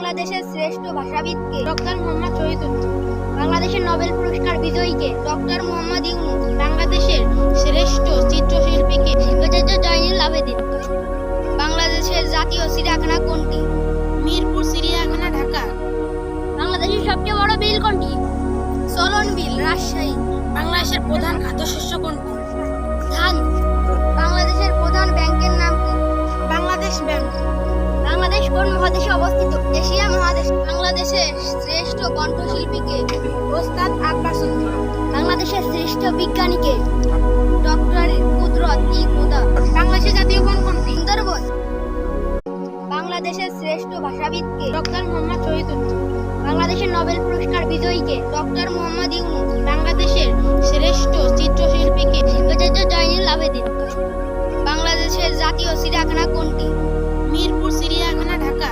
বাংলাদেশের শ্রেষ্ঠ ভাষাবিদকে? ডক্টর মোহাম্মদ শহীদুল্লাহ। বাংলাদেশের নোবেল পুরস্কার বিজয়ীকে? ডক্টর মোহাম্মদ ইউনূস। বাংলাদেশের শ্রেষ্ঠ চিত্রশিল্পীকে? শিল্পাচার্য জয়নুল আবেদিন। বাংলাদেশের জাতীয় চিড়িয়াখানা কোনটি? মিরপুর চিড়িয়াখানা, ঢাকা। বাংলাদেশের সবচেয়ে বড় বিল কোনটি? চলন বিল, রাজশাহী। বাংলাদেশের প্রধান খাদ্যশস্য কোনটি? ধান। বাংলাদেশের প্রধান ব্যাংকের নাম কি? বাংলাদেশ ব্যাংক। বাংলাদেশ কোন মহাদেশে অবস্থিত? এশিয়া মহাদেশ। বাংলাদেশের শ্রেষ্ঠ কণ্ঠশিল্পীকে? ওস্তাদ আব্বাসুদ্দিন। বাংলাদেশের শ্রেষ্ঠ বিজ্ঞানীকে? ডক্টর কুদরত ই খুদা। বাংলাদেশের জাতীয় ফল কোনটি? সুন্দরবন। বাংলাদেশের শ্রেষ্ঠ ভাষাবিদকে? ডক্টর মোহাম্মদ শহীদুল্লাহ। বাংলাদেশের নোবেল পুরস্কার বিজয়ীকে? ডক্টর মোহাম্মদ ইউনূস। বাংলাদেশের শ্রেষ্ঠ চিত্রশিল্পীকে? শিল্পাচার্য জয়নুল আবেদিন। বাংলাদেশের জাতীয় চিড়িয়াখানা কোনটি? মিরপুর চিড়িয়াখানা, ঢাকা।